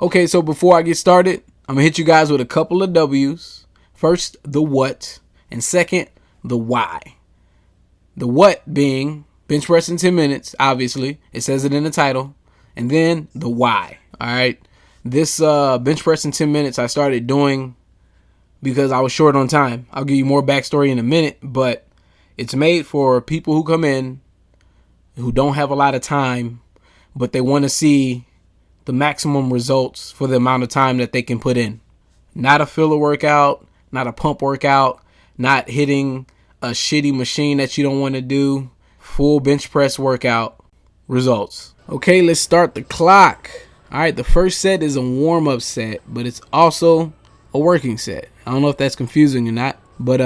Okay, so before I get started, I'm going to hit you guys with a couple of W's. First, the what, and second, the why. The what being bench press in 10 minutes, obviously. It says it in the title. And then the why. All right. This bench press in 10 minutes I started doing because I was short on time. I'll give you more backstory in a minute, but it's made for people who come in who don't have a lot of time, but they want to see the maximum results for the amount of time that they can put in. Not a filler workout, not a pump workout, not hitting a shitty machine that you don't want to do. Full bench press workout results. Okay, let's start the clock. All right, the first set is a warm-up set, but it's also a working set. I don't know if that's confusing or not, but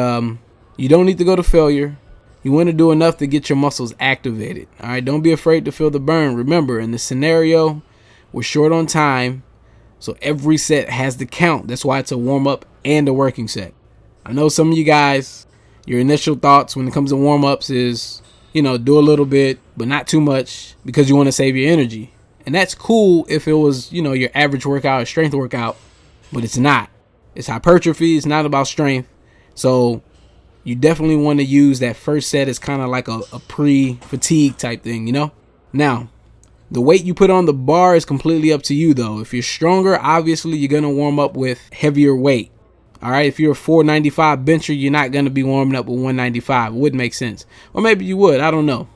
you don't need to go to failure. You want to do enough to get your muscles activated. All right, don't be afraid to feel the burn. Remember, in this scenario, we're short on time, so every set has to count. That's why it's a warm-up and a working set. I know some of you guys, your initial thoughts when it comes to warm-ups is, do a little bit, but not too much because you want to save your energy. And that's cool if it was, your average workout or strength workout, but it's not. It's hypertrophy. It's not about strength. So you definitely want to use that first set as kind of like a pre-fatigue type thing, Now, the weight you put on the bar is completely up to you, though. If you're stronger, obviously, you're going to warm up with heavier weight. All right, if you're a 495 bencher, you're not going to be warming up with 195. It wouldn't make sense. Or maybe you would. I don't know.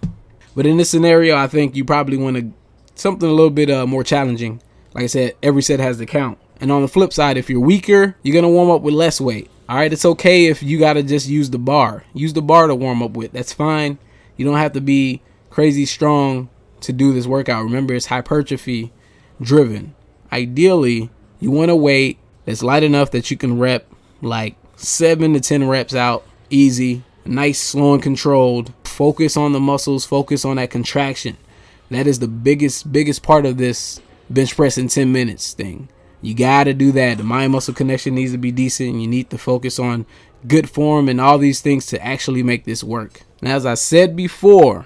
But in this scenario, I think you probably want to something a little bit more challenging. Like I said, every set has to count. And on the flip side, if you're weaker, you're going to warm up with less weight. All right, it's okay if you got to just use the bar. Use the bar to warm up with. That's fine. You don't have to be crazy strong to do this workout. Remember, it's hypertrophy driven. Ideally, you want a weight that's light enough that you can rep like 7 to 10 reps out easy, nice, slow and controlled. Focus on the muscles, focus on that contraction. That is the biggest part of this bench press in 10 minutes thing. You got to do that. The mind muscle connection needs to be decent. You need to focus on good form and all these things to actually make this work. Now, as I said before,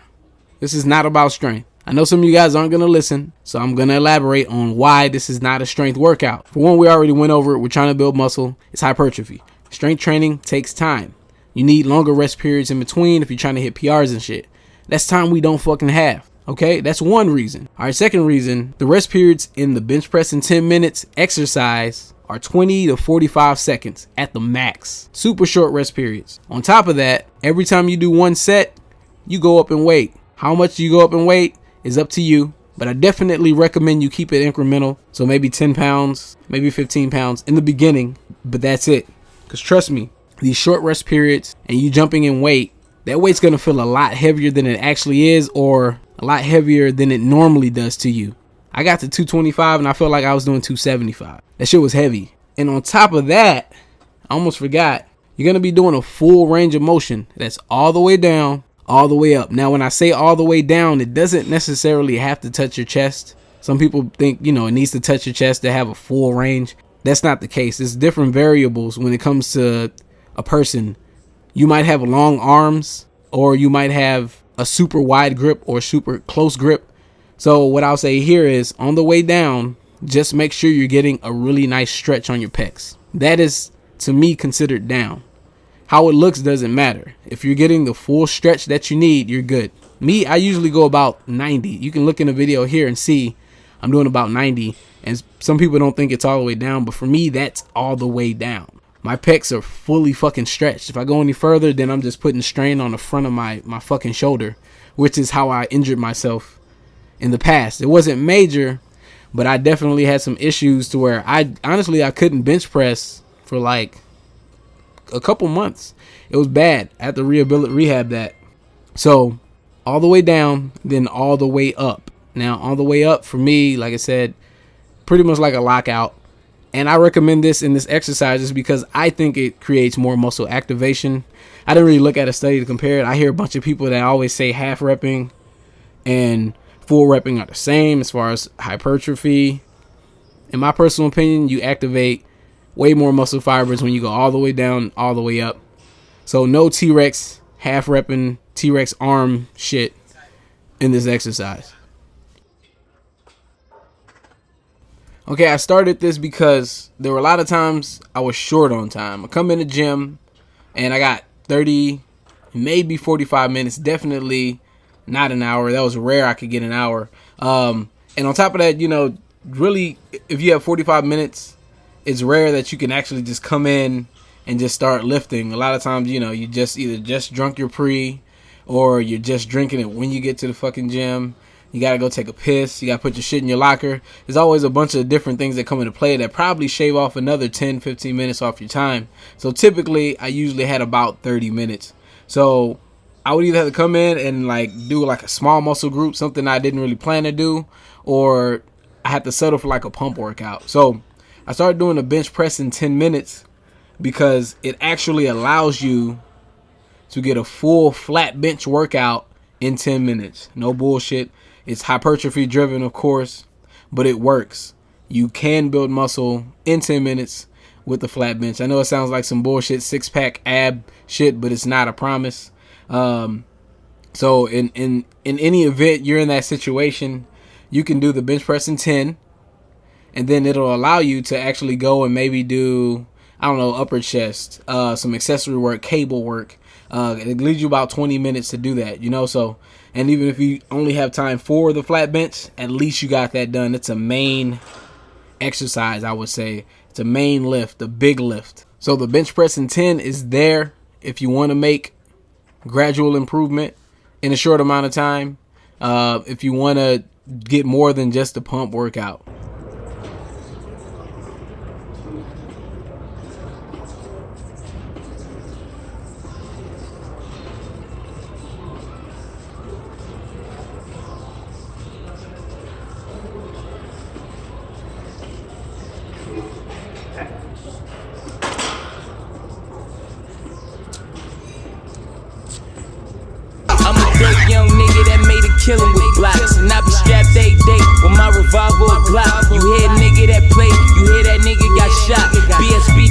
this is not about strength. I know some of you guys aren't going to listen, so I'm going to elaborate on why this is not a strength workout. For one, we already went over it. We're trying to build muscle. It's hypertrophy. Strength training takes time. You need longer rest periods in between if you're trying to hit PRs and shit. That's time we don't fucking have. Okay, that's one reason. All right, second reason, the rest periods in the bench press in 10 minutes exercise are 20 to 45 seconds at the max. Super short rest periods. On top of that, every time you do one set, you go up in weight. How much you go up in weight is up to you, but I definitely recommend you keep it incremental. So maybe 10 pounds, maybe 15 pounds in the beginning, but that's it. Because trust me, these short rest periods and you jumping in weight, that weight's going to feel a lot heavier than it actually is, or a lot heavier than it normally does to you. I got to 225 and I felt like I was doing 275. That shit was heavy. And on top of that, I almost forgot, you're going to be doing a full range of motion. That's all the way down, all the way up. Now, when I say all the way down, it doesn't necessarily have to touch your chest. Some people think, it needs to touch your chest to have a full range. That's not the case. There's different variables when it comes to a person. You might have long arms, or you might have a super wide grip or super close grip. So what I'll say here is, on the way down, just make sure you're getting a really nice stretch on your pecs. That is, to me, considered down. How it looks doesn't matter. If you're getting the full stretch that you need, you're good. Me, I usually go about 90. You can look in the video here and see I'm doing about 90. And some people don't think it's all the way down, but for me, that's all the way down. My pecs are fully fucking stretched. If I go any further, then I'm just putting strain on the front of my fucking shoulder, which is how I injured myself in the past. It wasn't major, but I definitely had some issues to where I couldn't bench press for like a couple months. It was bad. I had to rehab that. So all the way down, then all the way up. Now, all the way up for me, like I said, pretty much like a lockout. And I recommend this in this exercise just because I think it creates more muscle activation. I didn't really look at a study to compare it. I hear a bunch of people that always say half repping and full repping are the same as far as hypertrophy. In my personal opinion, you activate way more muscle fibers when you go all the way down, all the way up. So no T-Rex half repping, T-Rex arm shit in this exercise. Okay, I started this because there were a lot of times I was short on time. I come in the gym and I got 30, maybe 45 minutes, definitely not an hour. That was rare I could get an hour. And on top of that, really, if you have 45 minutes, it's rare that you can actually just come in and just start lifting. A lot of times, you just either just drunk your pre or you're just drinking it when you get to the fucking gym. You got to go take a piss. You got to put your shit in your locker. There's always a bunch of different things that come into play that probably shave off another 10, 15 minutes off your time. So typically, I usually had about 30 minutes. So I would either have to come in and do a small muscle group, something I didn't really plan to do, or I had to settle for a pump workout. So I started doing the bench press in 10 minutes because it actually allows you to get a full flat bench workout in 10 minutes. No bullshit. It's hypertrophy driven, of course, but it works. You can build muscle in 10 minutes with the flat bench. I know it sounds like some bullshit six-pack ab shit, but it's not, I promise. So in any event you're in that situation, you can do the bench press in 10, and then it'll allow you to actually go and maybe do, upper chest, some accessory work, cable work. It leaves you about 20 minutes to do that, so, and even if you only have time for the flat bench, at least you got that done. It's a main exercise, I would say. It's a main lift, a big lift. So the bench press in 10 is there if you want to make gradual improvement in a short amount of time. If you want to get more than just a pump workout. Young nigga that made a killing with blocks, and I be strapped every day with my revolver or Glock. You hear nigga that play, you hear that nigga got shot. BSB